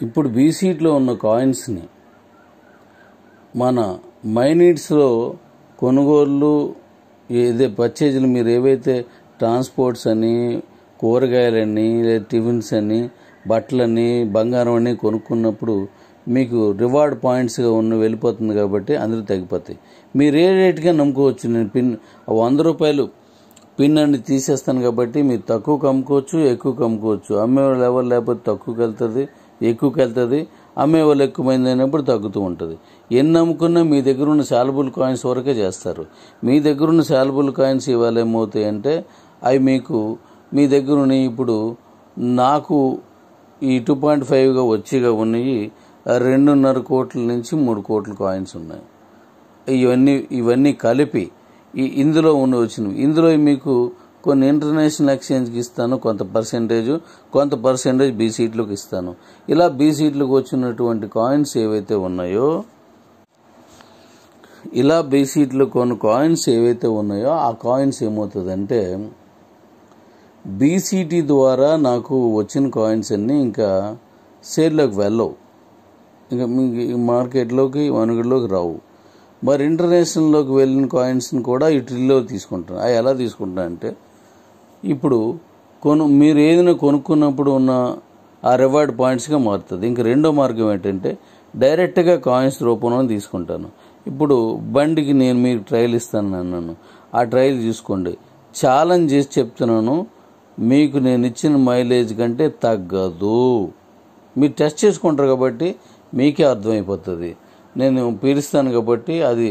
ఇప్పుడు బీసీట్లో ఉన్న కాయిన్స్ని మన మైనీడ్స్లో కొనుగోళ్ళు పర్చేజీలు మీరు ఏవైతే ట్రాన్స్పోర్ట్స్ అని, కూరగాయలని, టిఫిన్స్ అని, బట్టలని, బంగారం అని కొనుక్కున్నప్పుడు మీకు రివార్డ్ పాయింట్స్గా వెళ్ళిపోతుంది కాబట్టి అందరూ తగ్గిపోతాయి. మీరు ఏ రేటుగా నమ్ముకోవచ్చు. నేను ₹100 పిన్ అని తీసేస్తాను కాబట్టి మీరు తక్కువకు అమ్ముకోవచ్చు, ఎక్కువకు అమ్ముకోవచ్చు. అమ్మేవాళ్ళు ఎవరు లేకపోతే తక్కువకి వెళ్తుంది, ఎక్కువకి వెళ్తుంది. అమ్మేవాళ్ళు ఎక్కువైంది అయినప్పుడు తగ్గుతూ ఉంటుంది. ఎన్ని అమ్ముకున్నా మీ దగ్గర ఉన్న శాలబుల్ కాయిన్స్ వరకే చేస్తారు. మీ దగ్గర ఉన్న శాలబుల్ కాయిన్స్ ఇవాళ ఏమవుతాయి అంటే అవి మీకు మీ దగ్గర ఉన్నాయి. ఇప్పుడు నాకు ఈ 2.5గా వచ్చిగా ఉన్నాయి 2.5 కోట్ల నుంచి 3 కోట్ల కాయిన్స్ ఉన్నాయి. ఇవన్నీ కలిపి ఇందులో వచ్చినవి. ఇందులో మీకు కొన్ని ఇంటర్నేషనల్ ఎక్స్చేంజ్కి ఇస్తాను, కొంత పర్సెంటేజ్ బీసీట్లోకి ఇస్తాను. ఇలా బీసీట్లోకి వచ్చినటువంటి కాయిన్స్ ఏవైతే ఉన్నాయో ఆ కాయిన్స్ ఏమవుతుందంటే బీసీటీ ద్వారా నాకు వచ్చిన కాయిన్స్ అన్నీ ఇంకా సేల్లోకి వెళ్ళవు, ఇంకా మీకు మార్కెట్లోకి మనుగడలోకి రావు. మరి ఇంటర్నేషనల్లోకి వెళ్ళిన కాయిన్స్ని కూడా ఈ ట్రిల్లో తీసుకుంటాను. అవి ఎలా తీసుకుంటాను అంటే ఇప్పుడు మీరు ఏదైనా కొనుక్కున్నప్పుడు ఉన్న ఆ రివార్డ్ పాయింట్స్గా మారుతుంది. ఇంకా రెండో మార్గం ఏంటంటే డైరెక్ట్గా కాయిన్స్ రూపంలో తీసుకుంటాను. ఇప్పుడు బండికి నేను మీకు ట్రయల్ ఇస్తాను అన్నాను, ఆ ట్రయల్ చూసుకోండి. ఛాలెంజ్ చేసి చెప్తున్నాను, మీకు నేను ఇచ్చిన మైలేజ్ కంటే తగ్గదు. మీరు టెస్ట్ చేసుకుంటారు కాబట్టి మీకే అర్థమైపోతుంది. నేను పీలుస్తాను కాబట్టి అది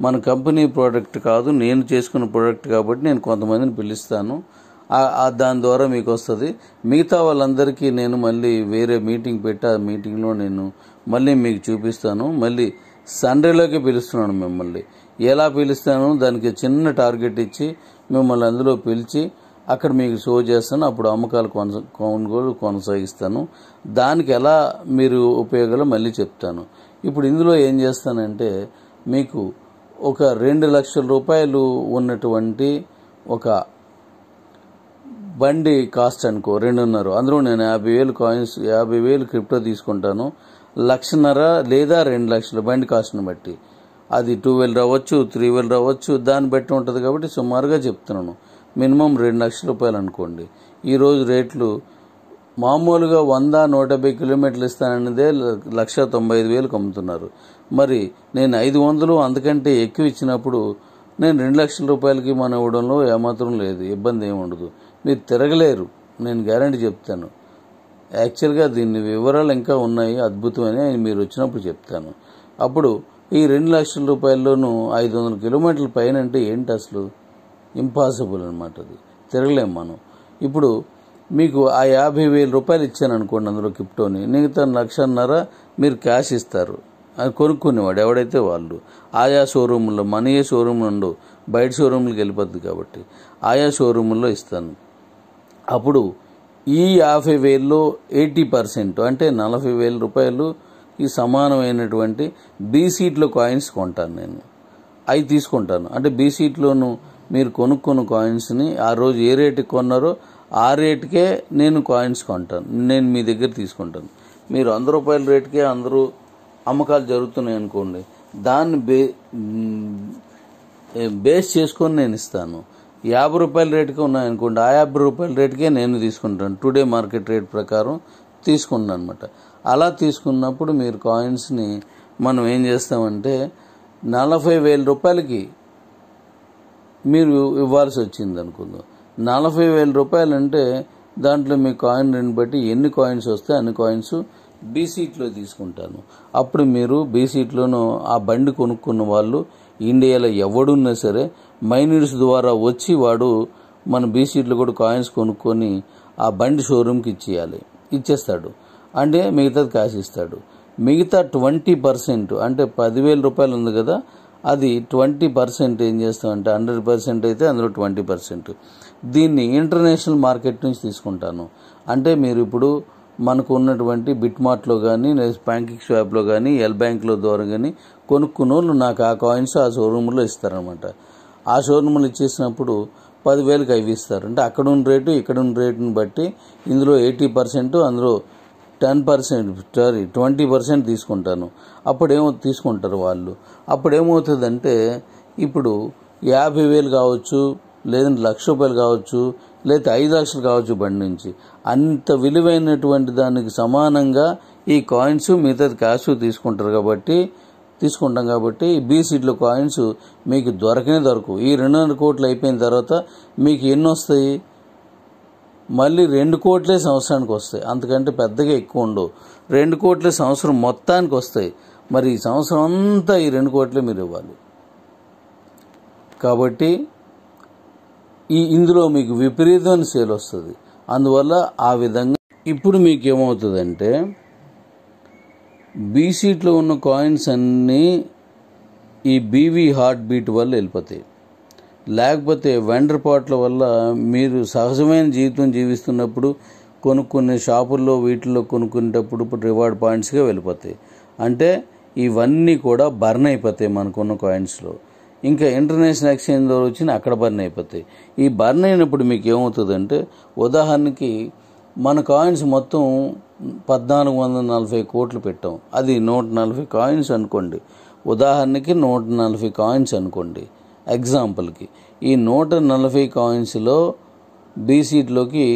మన కంపెనీ ప్రోడక్ట్ కాదు, నేను చేసుకున్న ప్రోడక్ట్ కాబట్టి నేను కొంతమందిని పిలుస్తాను. దాని ద్వారా మీకు వస్తుంది. మిగతా వాళ్ళందరికీ నేను మళ్ళీ వేరే మీటింగ్ పెట్టి ఆ మీటింగ్లో నేను మళ్ళీ మీకు చూపిస్తాను. మళ్ళీ సండేలోకి పిలుస్తున్నాను మిమ్మల్ని. ఎలా పిలుస్తాను దానికి చిన్న టార్గెట్ ఇచ్చి మిమ్మల్ని అందులో పిలిచి అక్కడ మీకు షో చేస్తాను. అప్పుడు అమ్మకాలు కొనుగోలు కొనసాగిస్తాను. దానికి ఎలా మీరు ఉపయోగాలు మళ్ళీ చెప్తాను. ఇప్పుడు ఇందులో ఏం చేస్తానంటే మీకు ఒక 2 లక్షల రూపాయలు ఉన్నటువంటి ఒక బండి కాస్ట్ అనుకో 2.5, అందులో నేను 50,000 కాయిన్స్ 50,000 క్రిప్టో తీసుకుంటాను. 1,50,000 లేదా 2 లక్షల బండి కాస్ట్ని బట్టి అది 2,000 రావచ్చు, 3,000 రావచ్చు, దాన్ని బట్టి ఉంటుంది. కాబట్టి సుమారుగా చెప్తున్నాను, మినిమం 2 లక్షల రూపాయలు అనుకోండి. ఈరోజు రేట్లు మామూలుగా 100-150 కిలోమీటర్లు ఇస్తానన్నదే 1,95,000 అమ్ముతున్నారు. మరి నేను 500 అంతకంటే ఎక్కువ ఇచ్చినప్పుడు నేను 2 లక్షల రూపాయలకి మనం ఇవ్వడంలో ఏమాత్రం లేదు, ఇబ్బంది ఏమి ఉండదు. మీరు తిరగలేరు, నేను గ్యారంటీ చెప్తాను. యాక్చువల్గా దీని వివరాలు ఇంకా ఉన్నాయి అద్భుతమని మీరు వచ్చినప్పుడు చెప్తాను. అప్పుడు ఈ 2 లక్షల రూపాయల్లోనూ 500 కిలోమీటర్ల పైన అంటే ఏంటి అసలు ఇంపాసిబుల్ అనమాట. అది తిరగలేము మనం. ఇప్పుడు మీకు ఆ 50,000 రూపాయలు ఇచ్చాను అనుకోండి అందులో క్రిప్టోని, మిగతా 1,50,000 మీరు క్యాష్ ఇస్తారు. అది కొనుక్కునేవాడు ఎవడైతే వాళ్ళు ఆయా షోరూముల్లో, మన ఏ షోరూమ్ ఉండవు, బయట షోరూమ్లకు వెళ్ళిపోద్ది కాబట్టి ఆయా షోరూముల్లో ఇస్తాను. అప్పుడు ఈ 50,000లో 80% అంటే 40,000 రూపాయలు ఈ సమానమైనటువంటి బీసీట్లో కాయిన్స్ కొంటాను నేను. అవి తీసుకుంటాను. అంటే బీసీట్లోను మీరు కొనుక్కున్న కాయిన్స్ని ఆ రోజు ఏ రేటుకి కొన్నారో ఆ రేటుకే నేను కాయిన్స్ కొంటాను. నేను మీ దగ్గర తీసుకుంటాను. మీరు ₹100 రేటుకే అందరూ అమ్మకాలు జరుగుతున్నాయి అనుకోండి, దాన్ని బేస్ చేసుకొని నేను ఇస్తాను. ₹50 రేటుకే ఉన్నాయనుకోండి, ఆ ₹50 రేటుకే నేను తీసుకుంటాను. టుడే మార్కెట్ రేట్ ప్రకారం తీసుకుంటాను అనమాట. అలా తీసుకున్నప్పుడు మీరు కాయిన్స్ని మనం ఏం చేస్తామంటే 40,000 రూపాయలకి మీరు ఇవ్వాల్సి వచ్చింది అనుకుందాం. 40,000 రూపాయలు అంటే దాంట్లో మీ కాయిన్ రేట్ని బట్టి ఎన్ని కాయిన్స్ వస్తే అన్ని కాయిన్స్ బీసీట్లో తీసుకుంటాను. అప్పుడు మీరు బీసీట్లోనూ ఆ బండి కొనుక్కున్న వాళ్ళు ఇండియాలో ఎవడున్నా సరే మైనీడ్స్ ద్వారా వచ్చి వాడు మన బీసీట్లో కూడా కాయిన్స్ కొనుక్కొని ఆ బండి షోరూమ్కి ఇచ్చేస్తాడు. అంటే మిగతాది క్యాష్ ఇస్తాడు. మిగతా 20% అంటే 10,000 రూపాయలు ఉంది కదా, అది 20% ఏం చేస్తామంటే 100% అయితే అందులో 20% దీన్ని ఇంటర్నేషనల్ మార్కెట్ నుంచి తీసుకుంటాను. అంటే మీరు ఇప్పుడు మనకు ఉన్నటువంటి బిట్మార్ట్లో కానీ, బ్యాంకింగ్ స్వాప్లో కానీ, ఎల్ బ్యాంక్లో ద్వారా కానీ కొనుక్కున్న వాళ్ళు నాకు ఆ కాయిన్స్ ఆ షోరూంలో ఇస్తారనమాట. ఆ షోరూంలో ఇచ్చేసినప్పుడు 10,000కి అవి ఇస్తారు. అంటే అక్కడ ఉన్న రేటు ఇక్కడ ఉన్న రేటుని బట్టి ఇందులో 80%, అందులో 20% తీసుకుంటాను. తీసుకుంటారు వాళ్ళు. అప్పుడేమవుతుందంటే ఇప్పుడు 50,000 కావచ్చు, లేదంటే ₹1,00,000 కావచ్చు, లేదా 5 లక్షలు కావచ్చు బండి నుంచి. అంత విలువైనటువంటి దానికి సమానంగా ఈ కాయిన్స్ మిగతాది క్యాష్ తీసుకుంటాం కాబట్టి ఈ బి సీట్లో కాయిన్స్ మీకు దొరకవు. ఈ 200 కోట్లు అయిపోయిన తర్వాత మీకు ఎన్ని వస్తాయి? మళ్ళీ 2 కోట్లే సంవత్సరానికి వస్తాయి. అంతకంటే పెద్దగా ఎక్కువ ఉండవు. 2 కోట్లే సంవత్సరం మొత్తానికి వస్తాయి. మరి ఈ సంవత్సరం అంతా ఈ 2 కోట్లే మీరు ఇవ్వాలి. కాబట్టి ఇందులో మీకు విపరీతమైన సేల్ వస్తుంది. అందువల్ల ఆ విధంగా ఇప్పుడు మీకు ఏమవుతుందంటే బీ సీట్లో ఉన్న కాయిన్స్ అన్నీ ఈ బీవీ హార్ట్ బీట్ వల్ల వెళ్ళిపోతాయి. లేకపోతే వెండర్ పాట్ల వల్ల మీరు సహజమైన జీవితం జీవిస్తున్నప్పుడు కొనుక్కునే షాపుల్లో వీటిల్లో కొనుక్కునేటప్పుడు రివార్డ్ పాయింట్స్గా వెళ్ళిపోతాయి. అంటే ఇవన్నీ కూడా బర్న్ అయిపోతాయి మనకున్న కాయిన్స్లో. ఇంకా ఇంటర్నేషనల్ ఎక్స్చేంజ్ ద్వారా వచ్చిన అక్కడ బర్న్ అయిపోతాయి. ఈ బర్న్ అయినప్పుడు మీకు ఏమవుతుందంటే, ఉదాహరణకి మన కాయిన్స్ మొత్తం 1,440 కోట్లు పెట్టాం. అది 140 కాయిన్స్ అనుకోండి. ఉదాహరణకి 140 కాయిన్స్ అనుకోండి ఎగ్జాంపుల్కి. ఈ 140 కాయిన్స్లో బీ సీట్లోకి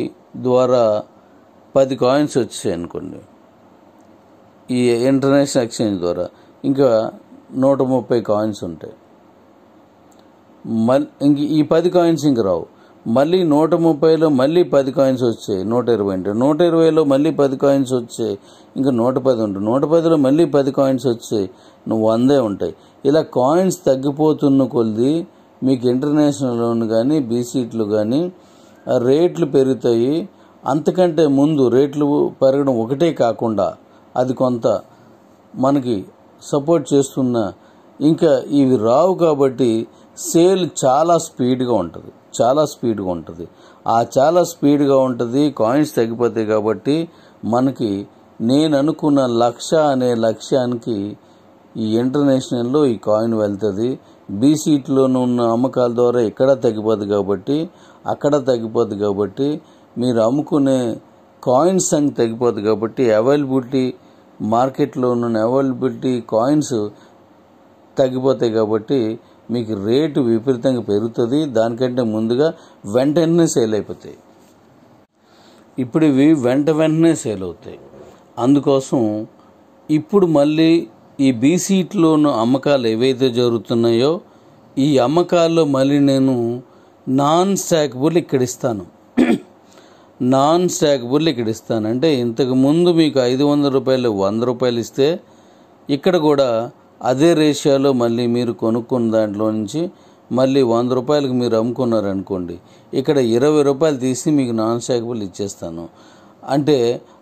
ద్వారా 10 కాయిన్స్ వచ్చాయి అనుకోండి ఈ ఇంటర్నేషనల్ ఎక్స్చేంజ్ ద్వారా. ఇంకా 130 కాయిన్స్ ఉంటాయి. ఇంక ఈ 10 కాయిన్స్ ఇంక రావు. మళ్ళీ 130లో మళ్ళీ 10 కాయిన్స్ వచ్చాయి. 120 అంటే 120లో మళ్ళీ 10 కాయిన్స్ వచ్చాయి. ఇంకా 110 ఉంటుంది. 110లో మళ్ళీ 10 కాయిన్స్ వచ్చాయి. 100 ఉంటాయి. ఇలా కాయిన్స్ తగ్గిపోతున్న కొద్ది మీకు ఇంటర్నేషనల్ కానీ బీ సీట్లు కానీ రేట్లు పెరుగుతాయి. అంతకంటే ముందు రేట్లు పెరగడం ఒకటే కాకుండా అది కొంత మనకి సపోర్ట్ చేస్తున్న ఇంకా ఇవి రావు కాబట్టి సేల్ చాలా స్పీడ్గా ఉంటుంది. చాలా స్పీడ్గా ఉంటుంది. కాయిన్స్ తగ్గిపోతాయి కాబట్టి మనకి నేను అనుకున్న లక్ష్యానికి ఈ ఇంటర్నేషనల్లో ఈ కాయిన్ వెళ్తుంది. బీ సీట్లోనూ ఉన్న అమ్మకాల ద్వారా ఇక్కడ తగ్గిపోద్ది కాబట్టి మీరు అమ్ముకునే కాయిన్స్ సంఖ్య తగ్గిపోద్ది కాబట్టి మార్కెట్లో ఉన్న అవైలబిలిటీ కాయిన్స్ తగ్గిపోతాయి కాబట్టి మీకు రేటు విపరీతంగా పెరుగుతుంది. దానికంటే ముందుగా వెంటనే సేల్ అయిపోతాయి. ఇప్పుడు ఇవి వెంటనే సేల్ అవుతాయి. అందుకోసం ఇప్పుడు మళ్ళీ ఈ బీ సీట్లోని అమ్మకాలు ఏవైతే జరుగుతున్నాయో ఈ అమ్మకాల్లో మళ్ళీ నేను నాన్ స్టాకబుల్ ఇక్కడ ఇస్తాను. అంటే ఇంతకుముందు మీకు ₹500 ₹100 ఇస్తే ఇక్కడ కూడా అదే రేషియోలో మళ్ళీ మీరు కొనుక్కున్న దాంట్లో నుంచి మళ్ళీ ₹100కి మీరు అమ్ముకున్నారనుకోండి, ఇక్కడ ₹20 తీసి మీకు నాన్ స్టాకబుల్ ఇచ్చేస్తాను. అంటే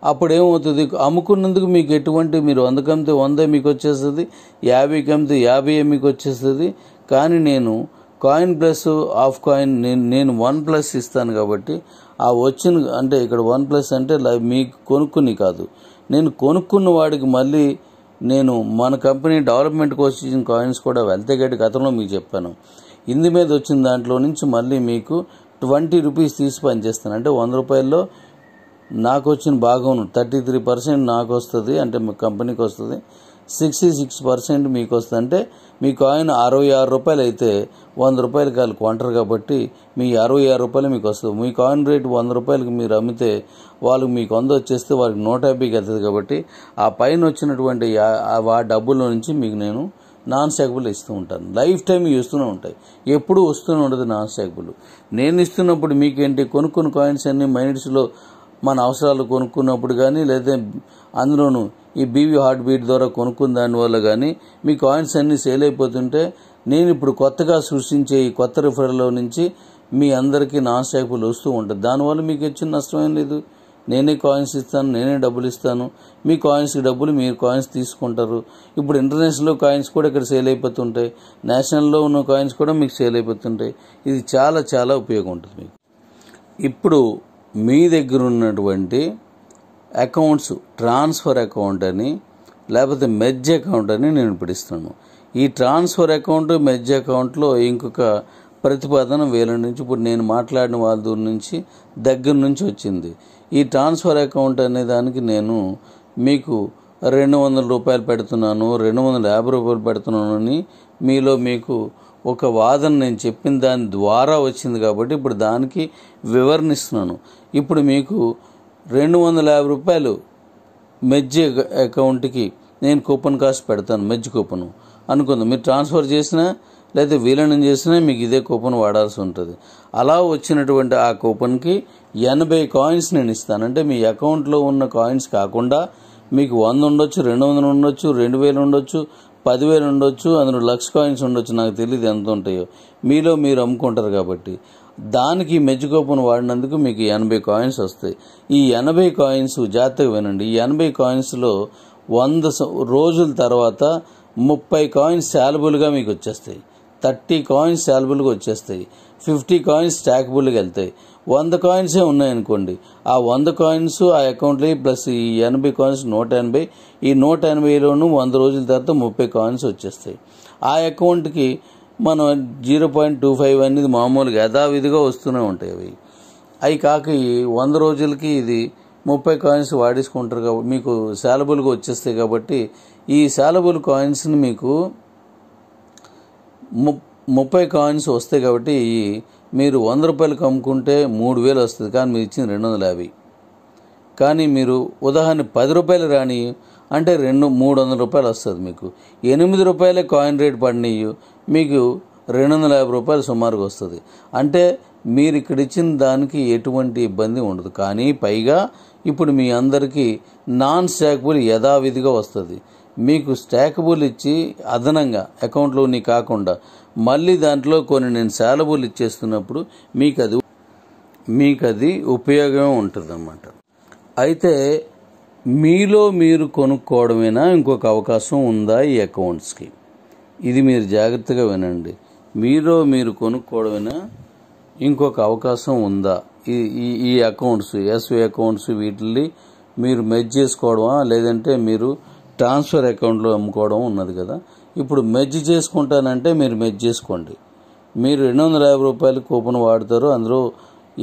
అప్పుడు ఏమవుతుంది, అమ్ముకున్నందుకు మీకు ఎటువంటి మీరు 100కి అమ్మితే 100 మీకు వచ్చేస్తుంది, 50కి అమ్మితే 50 మీకు వచ్చేస్తుంది. కానీ నేను కాయిన్ ప్లస్ హాఫ్ కాయిన్ నేను 1+ ఇస్తాను కాబట్టి ఆ వచ్చిన అంటే ఇక్కడ 1+ అంటే మీకు కొనుక్కుని కాదు, నేను కొనుక్కున్న వాడికి మళ్ళీ నేను మన కంపెనీ డెవలప్మెంట్ కోసం ఇచ్చిన కాయిన్స్ కూడా వెళ్తే గట్టి గతంలో మీకు చెప్పాను. ఇందు మీద వచ్చిన దాంట్లో నుంచి మళ్ళీ మీకు ₹20 తీసి పనిచేస్తాను. అంటే ₹100లో నాకు వచ్చిన భాగం 33% నాకు వస్తుంది, అంటే మీ కంపెనీకి వస్తుంది. 66% మీకు వస్తుంది. అంటే మీ కాయిన్ ₹66 అయితే ₹100 వాళ్ళు కొంటారు కాబట్టి మీ ₹66 మీకు వస్తుంది. మీ కాయిన్ రేటు ₹100కి మీరు అమ్మితే వాళ్ళు మీకు 100 వచ్చేస్తే వాళ్ళకి 150కి వెళ్తుంది. కాబట్టి ఆ పైన వచ్చినటువంటి ఆ డబ్బుల నుంచి మీకు నేను నాన్ స్టాకబుల్ ఇస్తూ ఉంటాను. లైఫ్ టైం ఇస్తూనే ఉంటాయి, ఎప్పుడూ వస్తూనే ఉంటుంది నాన్ స్టాకబుల్. నేను ఇస్తున్నప్పుడు మీకేంటి కొనుక్కున్న కాయిన్స్ అన్ని మైనిట్స్లో మన అవసరాలు కొనుక్కున్నప్పుడు కానీ, లేదా అందులోనూ ఈ బీవీ హార్ట్ బీట్ ద్వారా కొనుక్కున్న దానివల్ల కానీ మీ కాయిన్స్ అన్నీ సేల్ అయిపోతుంటే నేను ఇప్పుడు కొత్తగా సృష్టించే ఈ కొత్త రిఫరల్లో నుంచి మీ అందరికీ నాన్ స్టాకబుల్ వస్తూ ఉంటుంది. దానివల్ల మీకు వచ్చిన నష్టమేం లేదు. నేనే కాయిన్స్ ఇస్తాను, నేనే డబ్బులు ఇస్తాను. మీ కాయిన్స్కి డబ్బులు మీరు కాయిన్స్ తీసుకుంటారు. ఇప్పుడు ఇంటర్నేషనల్లో కాయిన్స్ కూడా ఇక్కడ సేల్ అయిపోతుంటాయి, నేషనల్లో ఉన్న కాయిన్స్ కూడా మీకు సేల్ అయిపోతుంటాయి. ఇది చాలా చాలా ఉపయోగం ఉంటుంది మీకు. ఇప్పుడు మీ దగ్గర ఉన్నటువంటి అకౌంట్స్ ట్రాన్స్ఫర్ అకౌంట్ అని లేకపోతే మెర్జ్ అకౌంట్ అని నేను ఇప్పుడు ఇస్తున్నాను. ఈ ట్రాన్స్ఫర్ అకౌంట్ మెర్జ్ అకౌంట్లో ఇంకొక ప్రతిపాదన వేల నుంచి ఇప్పుడు నేను మాట్లాడిన వాళ్ళ దూరం నుంచి దగ్గర నుంచి వచ్చింది. ఈ ట్రాన్స్ఫర్ అకౌంట్ అనే దానికి నేను మీకు 200 రూపాయలు పెడుతున్నాను, 250 రూపాయలు పెడుతున్నాను అని మీలో మీకు ఒక వాదన నేను చెప్పిన దాని ద్వారా వచ్చింది కాబట్టి ఇప్పుడు దానికి వివరణ ఇస్తున్నాను. ఇప్పుడు మీకు 250 రూపాయలు మెజ్ అకౌంట్కి నేను కూపన్ కాస్ట్ పెడతాను, మెజ్ కూపన్ అనుకుందాం. మీరు ట్రాన్స్ఫర్ చేసినా లేదా విలీనం చేసినా మీకు ఇదే కూపన్ వాడాల్సి ఉంటుంది. అలా వచ్చినటువంటి ఆ కూపన్కి 80 కాయిన్స్ నేను ఇస్తాను. అంటే మీ అకౌంట్లో ఉన్న కాయిన్స్ కాకుండా మీకు 100 ఉండొచ్చు, 200 ఉండొచ్చు, 2000 ఉండొచ్చు, 10,000 ఉండొచ్చు, అందులో 1,00,000 కాయిన్స్ ఉండొచ్చు. నాకు తెలియదు ఎంత ఉంటాయో, మీలో మీరు అమ్ముకుంటారు కాబట్టి. దానికి మెజ్ కూపన్ వాడినందుకు మీకు 80 కాయిన్స్ వస్తాయి. ఈ 80 కాయిన్స్ జాగ్రత్తగా వినండి. ఈ 80 కాయిన్స్లో 100 రోజుల తర్వాత 30 కాయిన్స్ శాలబుల్గా మీకు వచ్చేస్తాయి, 30 కాయిన్స్ శాలబుల్గా వచ్చేస్తాయి, 50 కాయిన్స్ స్టాకబుల్గా వెళ్తాయి. 100 కాయిన్సే ఉన్నాయనుకోండి, ఆ 100 కాయిన్స్ ఆ అకౌంట్లో ప్లస్ ఈ 80 కాయిన్స్ 180, ఈ 180లోనూ 100 రోజుల తర్వాత 30 కాయిన్స్ వచ్చేస్తాయి. ఆ అకౌంట్కి మనం 0.25 అనేది మామూలుగా యథావిధిగా వస్తూనే ఉంటాయి. అవి కాక ఈ 100 రోజులకి ఇది 30 కాయిన్స్ వాడేసుకుంటారు కాబట్టి మీకు శాలబుల్గా వచ్చేస్తాయి. కాబట్టి ఈ శాలబుల్ కాయిన్స్ని మీకు 30 కాయిన్స్ వస్తాయి. కాబట్టి మీరు 100 రూపాయలకు అమ్ముకుంటే 3,000 వస్తుంది, కానీ మీరు ఇచ్చింది 250. కానీ మీరు ఉదాహరణ 10 రూపాయలు రాని అంటే 300 రూపాయలు వస్తుంది. మీకు 8 రూపాయలే కాయిన్ రేట్ పడినాయి, మీకు 250 రూపాయలు సుమారుగా వస్తుంది. అంటే మీరు ఇక్కడ ఇచ్చిన దానికి ఎటువంటి ఇబ్బంది ఉండదు. కానీ పైగా ఇప్పుడు మీ అందరికీ నాన్ స్టాకబుల్ యథావిధిగా వస్తుంది. మీకు స్టాకబుల్ ఇచ్చి అదనంగా అకౌంట్లోని కాకుండా మళ్ళీ దాంట్లో కొన్ని నేను శాలబుల్ ఇచ్చేస్తున్నప్పుడు మీకు అది ఉపయోగం ఉంటుంది అన్నమాట. అయితే మీలో మీరు కొనుక్కోవడమేనా ఇంకొక అవకాశం ఉందా ఈ అకౌంట్స్కి? ఇది మీరు జాగ్రత్తగా వినండి. మీలో మీరు కొనుక్కోవడమేనా ఇంకొక అవకాశం ఉందా? ఈ అకౌంట్స్, ఎస్వి అకౌంట్స్ వీటిని మీరు మెర్జ్ చేసుకోవడమా, లేదంటే మీరు ట్రాన్స్ఫర్ అకౌంట్లో అమ్ముకోవడం ఉన్నది కదా. ఇప్పుడు మెర్జ్ చేసుకుంటానంటే మీరు మెర్జ్ చేసుకోండి. మీరు 250 రూపాయలు కూపన్ వాడతారు, అందులో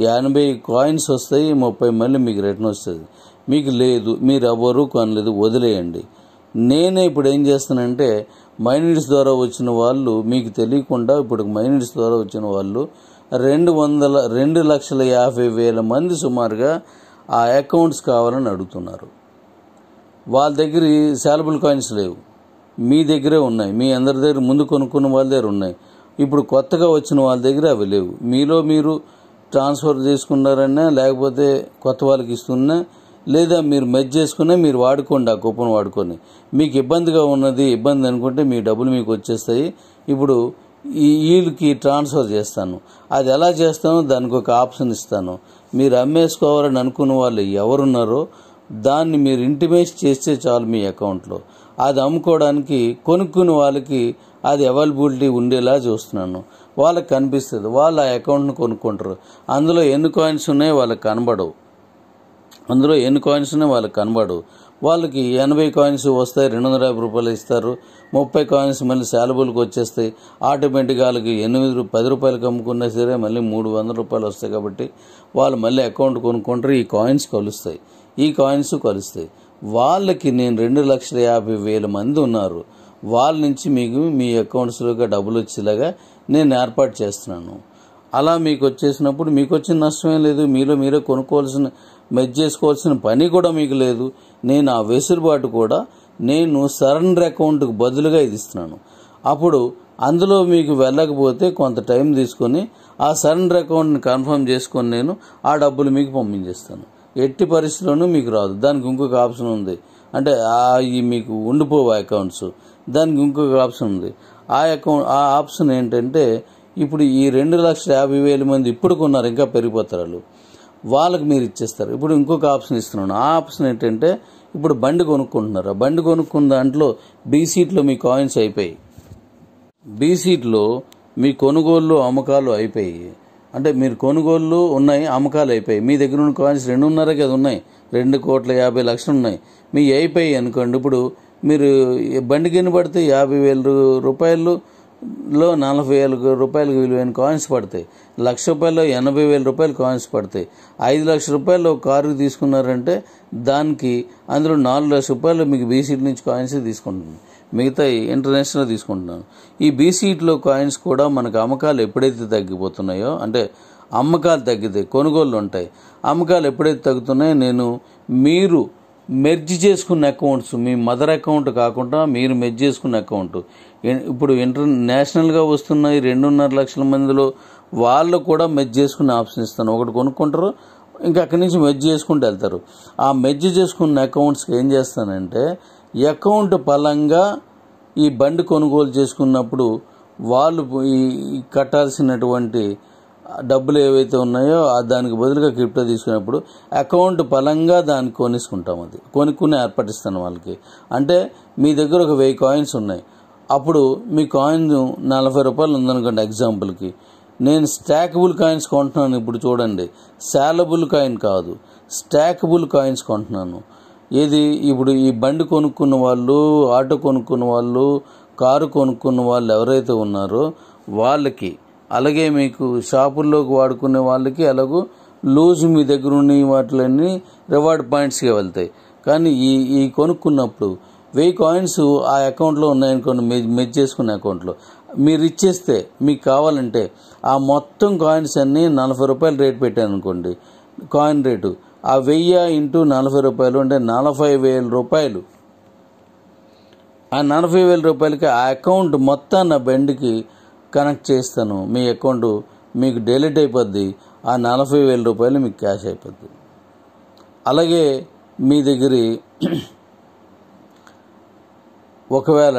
80 కాయిన్స్ వస్తాయి, 30 మళ్ళీ మీకు రిటర్న్ వస్తుంది. మీకు లేదు, మీరు ఎవరు కొనలేదు, వదిలేయండి. నేనే ఇప్పుడు ఏం చేస్తానంటే మైనిట్స్ ద్వారా వచ్చిన వాళ్ళు మీకు తెలియకుండా ఇప్పుడు మైనిట్స్ ద్వారా వచ్చిన వాళ్ళు 2,50,000 మంది సుమారుగా ఆ అకౌంట్స్ కావాలని అడుగుతున్నారు. వాళ్ళ దగ్గర శాలబుల్ కాయిన్స్ లేవు, మీ దగ్గరే ఉన్నాయి. మీ అందరి దగ్గర ముందు కొనుక్కున్న వాళ్ళ దగ్గర ఉన్నాయి. ఇప్పుడు కొత్తగా వచ్చిన వాళ్ళ దగ్గర అవి లేవు. మీలో మీరు ట్రాన్స్ఫర్ చేసుకున్నారన్నా, లేకపోతే కొత్త వాళ్ళకి ఇస్తున్నా, లేదా మీరు మెర్జ్ చేసుకున్నా మీరు వాడుకోండి, ఆ కూపన్ వాడుకొని. మీకు ఇబ్బందిగా ఉన్నది ఇబ్బంది అనుకుంటే మీ డబ్బులు మీకు వచ్చేస్తాయి. ఇప్పుడు వీళ్ళకి ట్రాన్స్ఫర్ చేస్తాను. అది ఎలా చేస్తానో దానికి ఒక ఆప్షన్ ఇస్తాను. మీరు అమ్మేసుకోవాలని అనుకున్న వాళ్ళు ఎవరున్నారో దాన్ని మీరు ఇంటిమేట్ చేస్తే చాలు మీ అకౌంట్లో. అది అమ్ముకోవడానికి కొనుక్కున్న వాళ్ళకి అది అవైలబిలిటీ ఉండేలా చూస్తున్నాను. వాళ్ళకి కనిపిస్తుంది, వాళ్ళు ఆ అకౌంట్ను కొనుక్కుంటారు. అందులో ఎన్ని కాయిన్స్ ఉన్నాయో వాళ్ళకి కనబడవు, వాళ్ళకి 80 కాయిన్స్ వస్తాయి, 250 రూపాయలు ఇస్తారు, 30 కాయిన్స్ మళ్ళీ శాలబుల్కి వచ్చేస్తాయి. ఆటోమేటిక్గా వాళ్ళకి 10 రూపాయలకి అమ్ముకున్నా సరే మళ్ళీ 300 రూపాయలు వస్తాయి. కాబట్టి వాళ్ళు మళ్ళీ అకౌంట్ కొనుక్కుంటారు, ఈ కాయిన్స్ కలుస్తాయి. వాళ్ళకి నేను 2,50,000 మంది ఉన్నారు, వాళ్ళ నుంచి మీకు మీ అకౌంట్స్లోకి డబ్బులు వచ్చేలాగా నేను ఏర్పాటు చేస్తున్నాను. అలా మీకు వచ్చేసినప్పుడు మీకు వచ్చిన నష్టమే లేదు. మీలో మీరే మెర్జ్ చేసుకోవాల్సిన పని కూడా మీకు లేదు. నేను ఆ వెసులుబాటు కూడా నేను సరెండర్ అకౌంట్కి బదులుగా ఇది ఇస్తున్నాను. అప్పుడు అందులో మీకు వెళ్ళకపోతే కొంత టైం తీసుకొని ఆ సరెండర్ అకౌంట్ని కన్ఫర్మ్ చేసుకొని నేను ఆ డబ్బులు మీకు పంపించేస్తాను. ఎట్టి పరిస్థితుల్లోనూ మీకు రాదు. దానికి ఇంకొక ఆప్షన్ ఉంది, అంటే మీకు ఉండిపోవు అకౌంట్స్, దానికి ఇంకొక ఆప్షన్ ఉంది. ఆ ఆప్షన్ ఏంటంటే ఇప్పుడు ఈ 2,50,000 మంది ఇప్పుడు కొన్నారు, ఇంకా పెరిగిపోతారు, వాళ్ళకి మీరు ఇచ్చేస్తారు. ఇప్పుడు ఇంకొక ఆప్షన్ ఇస్తున్నాను. ఆ ఆప్షన్ ఏంటంటే ఇప్పుడు బండి కొనుక్కుంటున్నారు. ఆ బండి కొనుక్కున్న దాంట్లో బి సీట్లో మీ కాయిన్స్ అయిపోయి, బి సీట్లో మీ కొనుగోళ్ళు అమ్మకాలు అయిపోయి, అంటే మీరు కొనుగోళ్ళు ఉన్నాయి, అమ్మకాలు అయిపోయి, మీ దగ్గర ఉన్న కాయిన్స్ 2.5 అది ఉన్నాయి, 2,50,00,000 ఉన్నాయి, మీ అయిపోయి అనుకోండి. ఇప్పుడు మీరు బండికి ఎన్ని పడితే 50,000 రూపాయలు 40,000 రూపాయలకు విలువైన కాయిన్స్ పడతాయి. ₹1,00,000 80,000 కాయిన్స్ పడతాయి. 5 లక్షల రూపాయలు కారు తీసుకున్నారంటే దానికి అందులో ₹4,00,000 మీకు బీసీట్ నుంచి కాయిన్స్ తీసుకుంటున్నాను, మిగతా ఇంటర్నేషనల్ తీసుకుంటున్నాను. ఈ బీసీట్లో కాయిన్స్ కూడా మనకు అమ్మకాలు ఎప్పుడైతే తగ్గిపోతున్నాయో, అంటే అమ్మకాలు తగ్గితే కొనుగోళ్ళు ఉంటాయి, అమ్మకాలు ఎప్పుడైతే తగ్గుతున్నాయో మీరు మెర్జ్ చేసుకున్న అకౌంట్స్, మీ మదర్ అకౌంట్ కాకుండా మీరు మెర్జ్ చేసుకున్న అకౌంట్, ఇప్పుడు ఇంటర్నేషనల్గా వస్తున్న ఈ 2.5 లక్షల మందిలో వాళ్ళు కూడా మెర్జ్ చేసుకునే ఆప్షన్ ఇస్తాను. ఒకటి కొనుక్కుంటారు, ఇంకా అక్కడి నుంచి మెర్జ్ చేసుకుంటూ వెళ్తారు. ఆ మెర్జ్ చేసుకున్న అకౌంట్స్కి ఏం చేస్తానంటే, అకౌంట్ పరంగా ఈ బండి కొనుగోలు చేసుకున్నప్పుడు వాళ్ళు ఈ కట్టాల్సినటువంటి డబ్బులు ఏవైతే ఉన్నాయో దానికి బదులుగా క్రిప్టో తీసుకున్నప్పుడు అకౌంట్ పరంగా దాన్ని కొనుక్కుంటాం. అది కొనుక్కుని ఏర్పటిస్తాను వాళ్ళకి. అంటే మీ దగ్గర ఒక 1000 కాయిన్స్ ఉన్నాయి, అప్పుడు మీ కాయిన్ ₹40 ఉందనుకోండి ఎగ్జాంపుల్కి, నేను స్టాకబుల్ కాయిన్స్ కొంటున్నాను. ఇప్పుడు చూడండి, సాలబుల్ కాయిన్ కాదు, స్టాకబుల్ కాయిన్స్ కొంటున్నాను. ఏది ఇప్పుడు ఈ బండి కొనుక్కున్న వాళ్ళు, ఆటో కొనుక్కున్న వాళ్ళు, కారు కొనుక్కున్న వాళ్ళు ఎవరైతే ఉన్నారో వాళ్ళకి, అలాగే మీకు షాపుల్లోకి వాడుకునే వాళ్ళకి, అలాగూ లూజ్ మీ దగ్గర ఉన్న వాటిలన్నీ రివార్డ్ పాయింట్స్గా వెళ్తాయి. కానీ ఈ కొనుక్కున్నప్పుడు 1000 కాయిన్స్ ఆ అకౌంట్లో ఉన్నాయనుకోండి, మెర్జ్ చేసుకునే అకౌంట్లో మీరు ఇచ్చేస్తే, మీకు కావాలంటే ఆ మొత్తం కాయిన్స్ అన్నీ ₹40 రేట్ పెట్టాను అనుకోండి, కాయిన్ రేటు, ఆ 1000 ఇంటూ ₹40 అంటే ₹40,000. ఆ ₹40,000కి ఆ అకౌంట్ మొత్తం నా బండికి కనెక్ట్ చేస్తాను. మీ అకౌంట్ మీకు డెలిట్ అయిపోద్ది, ఆ ₹40,000 మీకు క్యాష్ అయిపోద్ది. అలాగే మీ దగ్గర ఒకవేళ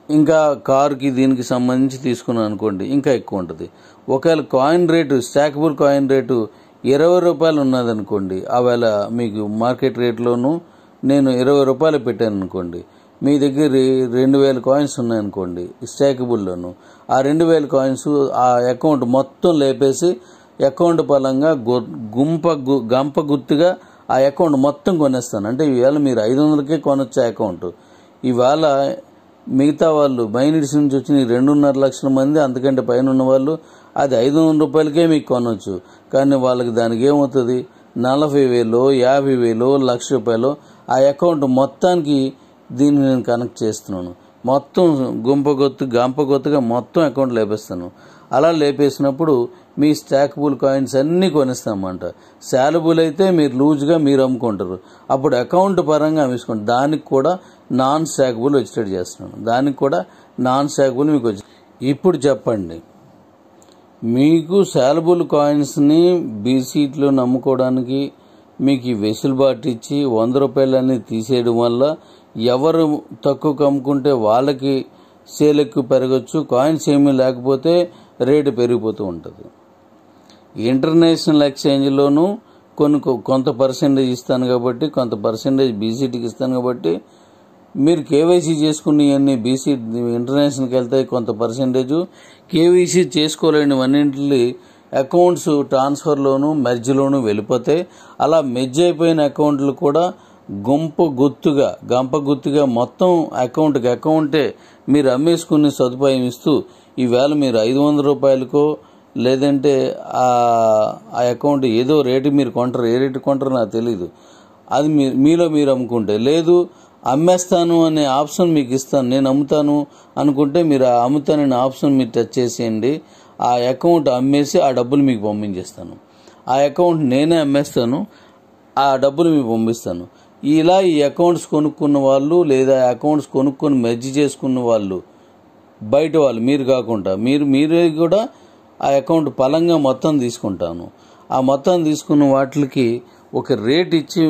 ఇంకా కారుకి దీనికి సంబంధించి తీసుకున్నాను అనుకోండి, ఇంకా ఎక్కువ ఉంటుంది. ఒకవేళ coin rate, stackable coin rate ₹20 ఉన్నదనుకోండి, ఆవేళ మీకు మార్కెట్ రేట్లోనూ నేను ₹20 పెట్టాను అనుకోండి, మీ దగ్గర 2,000 కాయిన్స్ ఉన్నాయనుకోండి స్టాకబుల్లోను, ఆ 2,000 కాయిన్స్ ఆ అకౌంట్ మొత్తం లేపేసి అకౌంట్ పరంగా గంప గుర్తుగా ఆ అకౌంట్ మొత్తం కొనేస్తాను. అంటే ఈవేళ మీరు 500కే కొనొచ్చే అకౌంట్, ఇవాళ మిగతా వాళ్ళు మైనిట్స్ నుంచి వచ్చిన 2.5 లక్షల మంది అంతకంటే పైన ఉన్న వాళ్ళు అది ₹500కే మీకు కొనవచ్చు. కానీ వాళ్ళకి దానికి ఏమవుతుంది, 40,000 50,000 ₹1,00,000 ఆ అకౌంట్ మొత్తానికి దీన్ని నేను కనెక్ట్ చేస్తున్నాను. మొత్తం గంపగొత్తుగా మొత్తం అకౌంట్ లేపేస్తాను. అలా లేపేసినప్పుడు మీ స్టాకబుల్ కాయిన్స్ అన్నీ కొనిస్తామంట. సాలబుల్ అయితే మీరు లూజ్గా మీరు అమ్ముకుంటారు, అప్పుడు అకౌంట్ పరంగా అమ్మేసుకోండి. దానికి కూడా నాన్ స్టాకబుల్ వచ్చేటట్టు చేస్తున్నాను, దానికి కూడా నాన్ స్టాకబుల్ మీకు వచ్చి. ఇప్పుడు చెప్పండి, మీకు సాలబుల్ కాయిన్స్ని బీసీట్లో నమ్ముకోవడానికి మీకు ఈ వెసులుబాటు ఇచ్చి ₹100 తీసేయడం వల్ల ఎవరు తక్కువ అమ్ముకుంటే వాళ్ళకి సేల్ ఎక్కువ పెరగచ్చు, కాయిన్స్ ఏమీ లేకపోతే రేటు పెరిగిపోతూ ఉంటుంది. ఇంటర్నేషనల్ ఎక్స్చేంజ్లోనూ కొంత పర్సెంటేజ్ ఇస్తాను కాబట్టి, కొంత పర్సెంటేజ్ బీసీటీకి ఇస్తాను కాబట్టి, మీరు కేవైసీ చేసుకున్నవన్నీ బీసీ ఇంటర్నేషనల్కి వెళ్తాయి. కొంత పర్సెంటేజ్ కేవైసీ చేసుకోలేనివన్నింటి అకౌంట్స్ ట్రాన్స్ఫర్లోను మెర్జ్లోనూ వెళ్ళిపోతాయి. అలా మెర్జ్ అయిపోయిన అకౌంట్లు కూడా గంప గుత్తుగా మొత్తం అకౌంటే మీరు అమ్మేసుకునే సదుపాయం ఇస్తూ, ఈవేళ మీరు ₹500కో లేదంటే ఆ అకౌంట్ ఏదో రేటు మీరు కొంటారు, ఏ రేటు కొంటారో నాకు తెలీదు, అది మీలో మీరు అమ్ముకుంటే, లేదు అమ్మేస్తాను అనే ఆప్షన్ మీకు ఇస్తాను, నేను అమ్ముతాను అనుకుంటే మీరు ఆ అమ్ముతాననే ఆప్షన్ మీరు టచ్ చేసేయండి. ఆ అకౌంట్ అమ్మేసి ఆ డబ్బులు మీకు పంపించేస్తాను. ఆ అకౌంట్ నేనే అమ్మేస్తాను, ఆ డబ్బులు మీకు పంపిస్తాను. ఇలా ఈ అకౌంట్స్ కొనుక్కున్న వాళ్ళు లేదా అకౌంట్స్ కొనుక్కొని మెర్జ్ చేసుకున్న వాళ్ళు, బయట వాళ్ళు, మీరు కాకుండా మీరే కూడా ఆ అకౌంట్ పరంగా మొత్తం తీసుకుంటాను. ఆ మొత్తం తీసుకున్న వాటికి ఒక రేట్ ఇచ్చి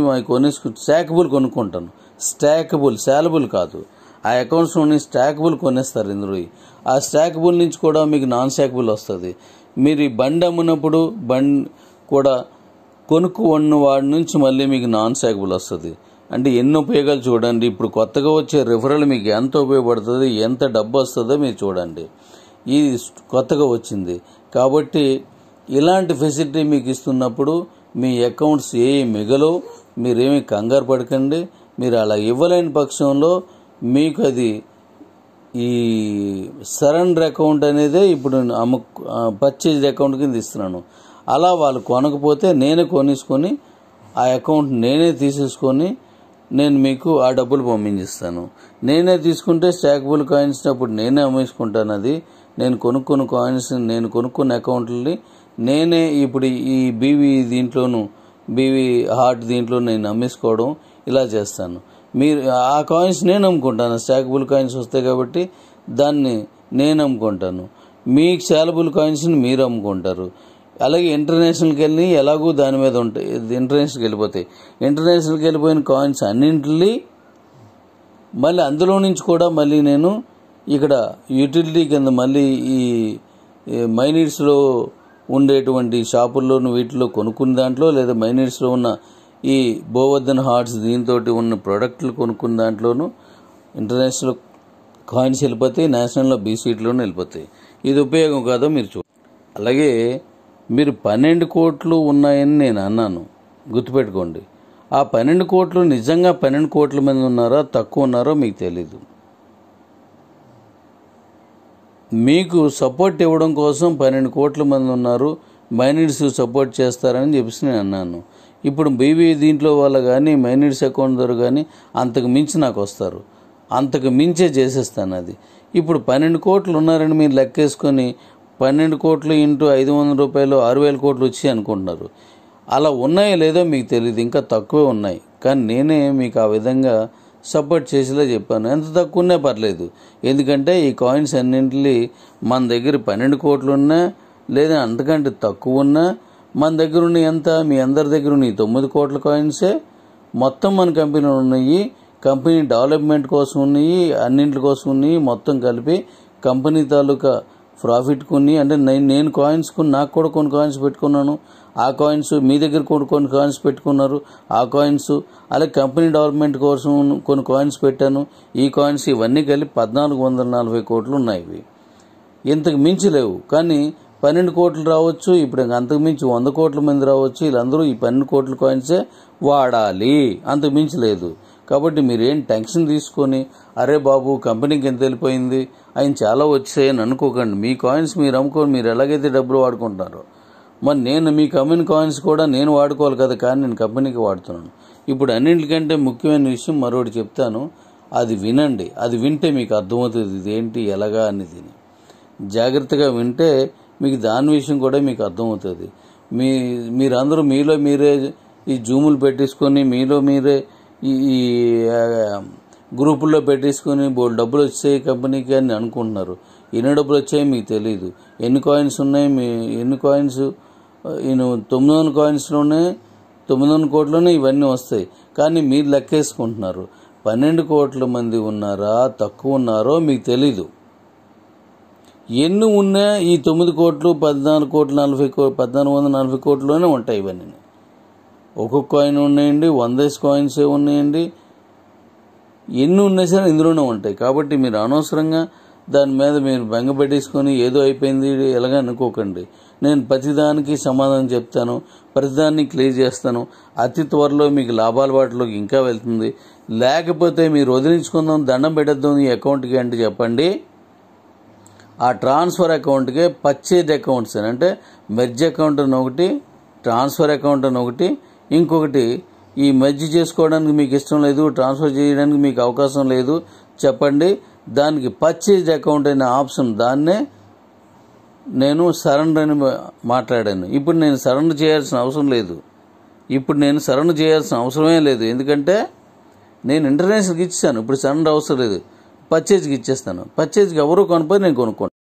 స్టాకబుల్ కొనుక్కుంటాను. సాలబుల్ కాదు, ఆ అకౌంట్స్లోని స్టాకబుల్ కొనేస్తారు ఇందులో. ఆ స్టాకబుల్ నుంచి కూడా మీకు నాన్ స్టాకబుల్ వస్తుంది. మీరు ఈ బండి అమ్మినప్పుడు కూడా కొనుక్కున్న వాడి నుంచి మళ్ళీ మీకు నాన్ స్టాకబుల్ వస్తుంది. అంటే ఎన్ని ఉపయోగాలు చూడండి. ఇప్పుడు కొత్తగా వచ్చే రిఫరల్ మీకు ఎంత ఉపయోగపడుతుంది, ఎంత డబ్బు వస్తుందో మీరు చూడండి. ఇది కొత్తగా వచ్చింది కాబట్టి ఇలాంటి ఫెసిలిటీ మీకు ఇస్తున్నప్పుడు మీ అకౌంట్స్ మిగలవు, మీరేమీ కంగారు పడకండి. మీరు అలా ఇవ్వలేని పక్షంలో మీకు అది ఈ సరెండర్ అకౌంట్ అనేదే ఇప్పుడు పర్చేజ్ అకౌంట్ కింద ఇస్తున్నాను. అలా వాళ్ళు కొనకపోతే నేనే కొనేసుకొని ఆ అకౌంట్ నేనే తీసేసుకొని నేను మీకు ఆ డబ్బులు పంపించిస్తాను. నేనే తీసుకుంటే స్టాకబుల్ కాయిన్స్ అప్పుడు నేనే అమ్మేసుకుంటాను. అది నేను కొనుక్కున్న కాయిన్స్, నేను కొనుక్కున్న అకౌంట్లని నేనే ఇప్పుడు ఈ బీవీ దీంట్లోనూ, బీవీ హార్ట్ దీంట్లో నేను అమ్మేసుకోవడం ఇలా చేస్తాను. మీరు ఆ కాయిన్స్ నేను అమ్ముకుంటాను. స్టాకబుల్ కాయిన్స్ వస్తాయి కాబట్టి దాన్ని నేను అమ్ముకుంటాను. మీకు సేలబుల్ కాయిన్స్ని మీరు అమ్ముకుంటారు. అలాగే ఇంటర్నేషనల్కి వెళ్ళి ఎలాగూ దాని మీద ఉంటాయి, ఇంటర్నేషనల్కి వెళ్ళిపోతాయి. ఇంటర్నేషనల్కి వెళ్ళిపోయిన కాయిన్స్ అన్నింటినీ మళ్ళీ అందులో నుంచి కూడా మళ్ళీ నేను ఇక్కడ యూటిలిటీ కింద మళ్ళీ ఈ మైనీడ్స్లో ఉండేటువంటి షాపుల్లోనూ వీటిలో కొనుక్కున్న దాంట్లో, లేదా మైనీడ్స్లో ఉన్న ఈ గోవర్ధన్ హార్ట్స్ దీంతో ఉన్న ప్రోడక్ట్లు కొనుక్కున్న దాంట్లోనూ ఇంటర్నేషనల్ కాయిన్స్ వెళ్ళిపోతాయి, నేషనల్లో బీసీట్లోనూ వెళ్ళిపోతాయి. ఇది ఉపయోగం కాదో మీరు చూడండి. అలాగే మీరు 12 కోట్లు ఉన్నాయని నేను అన్నాను, గుర్తుపెట్టుకోండి. ఆ 12 కోట్లు నిజంగా 12 కోట్ల మంది ఉన్నారో తక్కువ ఉన్నారో మీకు తెలీదు. మీకు సపోర్ట్ ఇవ్వడం కోసం 12 కోట్ల మంది ఉన్నారు, మైనీడ్స్ సపోర్ట్ చేస్తారని చెప్పేసి నేను అన్నాను. ఇప్పుడు బీవీ దీంట్లో వాళ్ళు కానీ మైనీడ్స్ అకౌంట్ ద్వారా కానీ అంతకు మించి నాకు వస్తారు, అంతకు మించే చేసేస్తాను. అది ఇప్పుడు 12 కోట్లు ఉన్నారని మీరు లెక్కేసుకొని 12 కోట్లు ఇంటూ 500 రూపాయలు 6,000 కోట్లు వచ్చి అనుకుంటున్నారు. అలా ఉన్నాయో లేదో మీకు తెలియదు, ఇంకా తక్కువే ఉన్నాయి. కానీ నేనే మీకు ఆ విధంగా సపోర్ట్ చేసేలా చెప్పాను. ఎంత తక్కువ ఉన్నా పర్లేదు, ఎందుకంటే ఈ కాయిన్స్ అన్నింటినీ మన దగ్గర 12 కోట్లు ఉన్నా లేదా అంతకంటే తక్కువ ఉన్నా మన దగ్గర ఉన్న ఎంత, మీ అందరి దగ్గర ఉన్న 9 కోట్ల కాయిన్సే మొత్తం మన కంపెనీలో ఉన్నాయి. కంపెనీ డెవలప్మెంట్ కోసం ఉన్నాయి, అన్నింటి కోసం ఉన్నాయి. మొత్తం కలిపి కంపెనీ తాలూకా ప్రాఫిట్ కొన్ని, అంటే నేను కాయిన్స్ కొని నాకు కూడా కొన్ని కాయిన్స్ పెట్టుకున్నాను. ఆ కాయిన్స్ మీ దగ్గర కూడా కొన్ని కాయిన్స్ పెట్టుకున్నారు. ఆ కాయిన్స్ అలాగే కంపెనీ డెవలప్మెంట్ కోసం కొన్ని కాయిన్స్ పెట్టాను. ఈ కాయిన్స్ ఇవన్నీ కలిపి 1,440 కోట్లు ఉన్నాయి. ఇవి ఇంతకు మించి లేవు. కానీ 12 కోట్లు రావచ్చు, ఇప్పుడు అంతకు మించి 100 కోట్ల మంది రావచ్చు. వీళ్ళందరూ ఈ 12 కోట్ల కాయిన్సే వాడాలి, అంతకు మించి లేదు. కాబట్టి మీరేం టెన్షన్ తీసుకొని అరే బాబు కంపెనీకి ఎంత వెళ్ళిపోయింది, ఆయన చాలా వచ్చాయని అనుకోకండి. మీ కాయిన్స్ మీరు అమ్ముకొని మీరు ఎలాగైతే డబ్బులు వాడుకుంటారో మరి నేను మీకు అమ్మిన కాయిన్స్ కూడా నేను వాడుకోవాలి కదా, కానీ నేను కంపెనీకి వాడుతున్నాను. ఇప్పుడు అన్నింటికంటే ముఖ్యమైన విషయం మరొకటి చెప్తాను, అది వినండి. అది వింటే మీకు అర్థమవుతుంది ఇదేంటి ఎలాగా అనేది. జాగ్రత్తగా వింటే మీకు దాని విషయం కూడా మీకు అర్థమవుతుంది. మీరందరూ మీలో మీరే ఈ జూములు పెట్టేసుకొని మీలో మీరే ఈ గ్రూపుల్లో పెట్టేసుకొని డబ్బులు వచ్చాయి కంపెనీకి అని అనుకుంటున్నారు. ఎన్ని డబ్బులు వచ్చాయో మీకు తెలియదు. ఎన్ని కాయిన్స్ ఉన్నాయి, ఎన్ని కాయిన్స్ 900 కాయిన్స్లోనే 900 కోట్లోనే ఇవన్నీ వస్తాయి. కానీ మీరు లెక్కేసుకుంటున్నారు. 12 కోట్ల మంది ఉన్నారా తక్కువ ఉన్నారో మీకు తెలీదు. ఎన్ని ఉన్నా ఈ 9 కోట్లు 1440 కోట్లోనే ఉంటాయి. ఇవన్నీ ఒక్కొక్క కాయిన్ ఉన్నాయండి, 100 కాయిన్స్ ఉన్నాయండి, ఎన్ని ఉన్నా సరే ఇందులోనే ఉంటాయి. కాబట్టి మీరు అనవసరంగా దాని మీద మీరు బెంగ పెట్టేసుకొని ఏదో అయిపోయింది ఎలాగ అనుకోకండి. నేను ప్రతిదానికి సమాధానం చెప్తాను, ప్రతిదాన్ని క్లియర్ చేస్తాను. అతి త్వరలో మీకు లాభాల బాటలోకి ఇంకా వెళ్తుంది. లేకపోతే మీరు వదిలించుకుందాం, దండం పెట్టేద్దాం ఈ అకౌంట్కి అంటే చెప్పండి. ఆ ట్రాన్స్ఫర్ అకౌంట్కే పర్చేజ్ అకౌంట్స్ అంటే మెర్జ్ అకౌంట్ అని ఒకటి, ట్రాన్స్ఫర్ అకౌంట్ అని ఒకటి, ఇంకొకటి ఈ మెర్జ్ చేసుకోవడానికి మీకు ఇష్టం లేదు, ట్రాన్స్ఫర్ చేయడానికి మీకు అవకాశం లేదు చెప్పండి. దానికి పర్చేజ్ అకౌంట్ అనే ఆప్షన్, దాన్నే నేను సరెండర్ అని మాట్లాడాను. ఇప్పుడు నేను సరెండర్ చేయాల్సిన అవసరం లేదు. అవసరమే లేదు, ఎందుకంటే నేను ఇంటర్నేషనల్కి ఇచ్చేసాను. ఇప్పుడు సరెండర్ అవసరం లేదు, పర్చేజ్కి ఇచ్చేస్తాను. పర్చేజ్కి ఎవరు కొనుక్కొని నేను కొనుక్కోండి.